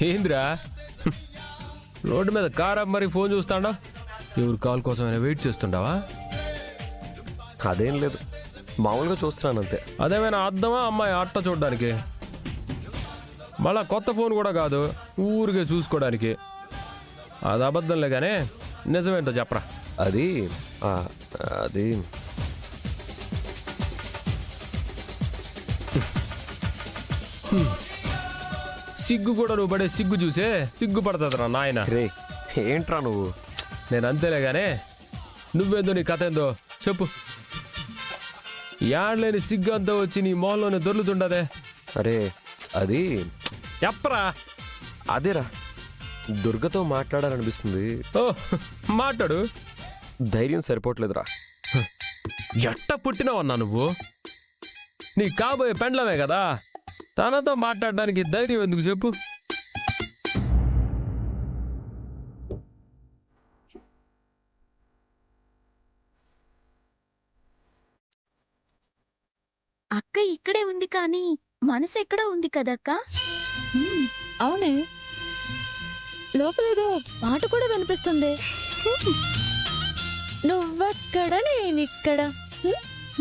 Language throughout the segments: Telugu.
ఏంద్రా రోడ్డు మీద కార్ మరి ఫోన్ చూస్తాడా? ఎవరు కాల్ కోసమైనా వెయిట్ చేస్తుండవా? అదేం లేదు, మామూలుగా చూస్తున్నాను అంతే. అదేమైనా అర్థమా అమ్మాయి ఆట చూడడానికి? మళ్ళా కొత్త ఫోన్ కూడా కాదు, ఊరికే చూసుకోవడానికి. అది అబద్ధంలే కానీ నిజమేంటో చెప్పరా. అది అది సిగ్గు కూడా నువ్వు పడే సిగ్గు చూసే సిగ్గు పడుతుందిరా నాయన. రే ఏంట్రా నువ్వు? నేను అంతేలే కానీ నువ్వేందో నీ కథ ఏందో చెప్పు. యాడ్లేని సిగ్గు అంతా వచ్చి నీ మొహంలోనే దొర్లుతుండదే. అరే అది చెప్పరా. అదేరా, దుర్గతో మాట్లాడాలనిపిస్తుంది. ఓ మాట్లాడు. ధైర్యం సరిపోవట్లేదురా. ఎట్ట పుట్టినావన్నా నువ్వు? నీ కాబోయే పెండ్లమే కదా, తనతో మాట్లాడడానికి ధైర్యం ఎందుకు చెప్పు? అక్క ఇక్కడే ఉంది కానీ మనసు ఎక్కడో ఉంది కదక్క. అవునే, లోపలేదో పాట కూడా వినిపిస్తుంది. నువ్వక్కడ నేనిక్కడ,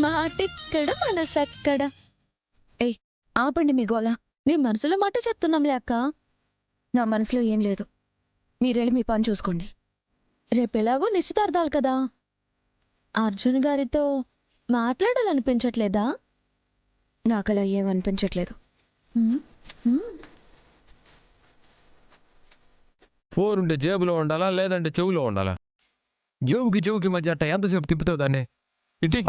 మాటిక్కడ మనసక్కడ. ఏయ్ ఆపండి మీ గోల. మీ మనసులో మాట చెప్తున్నాంలే అక్క. నా మనసులో ఏం లేదు, మీరెళ్ళి మీ పని చూసుకోండి. రేపెలాగో నిశ్చితార్థాలు కదా, అర్జున్ గారితో మాట్లాడాలనిపించట్లేదా? నాకలా ఏమనిపించట్లేదు. ఫోన్ ఉంటే జేబులో ఉండాలా లేదంటే చెవులో ఉండాలా? జేబుకి మధ్య అట్ట ఎంతసేపు తిప్పుతావు దాన్ని? ఇటీ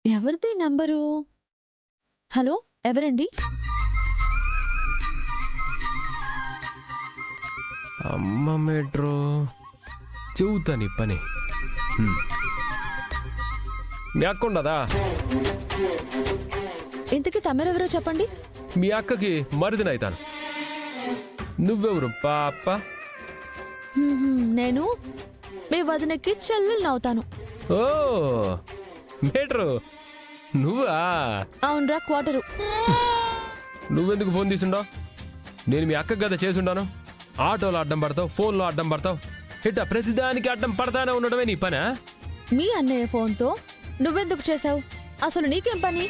ఎవరిది నంబరు? హలో, ఎవరండి? అమ్మ మెట్రో చెబుతా నీ పని. మీ అక్క ఉండదా? ఇంతకీ తమరెవరో చెప్పండి. మీ అక్కకి మరిదినైతాను. నువ్వెవరు పాప? నేను మీ వదినకి చెల్లెల్నవుతాను. ఓ మెట్రో నువ్వా? అవునరా, క్వార్టరు. నువ్వెందుకు ఫోన్ తీసుండవు? నేను మీ అక్కకి కదా చేసుండాను. ఆటోలో అడ్డం పడతావు, ఫోన్లో అడ్డం పడతావు, ఇట్లా ప్రతిదానికి అడ్డం పడతానే ఉండడమే నీ పనా? మీ అన్నయ్య ఫోన్తో నువ్వెందుకు చేసావు? అసలు నీకేం పని?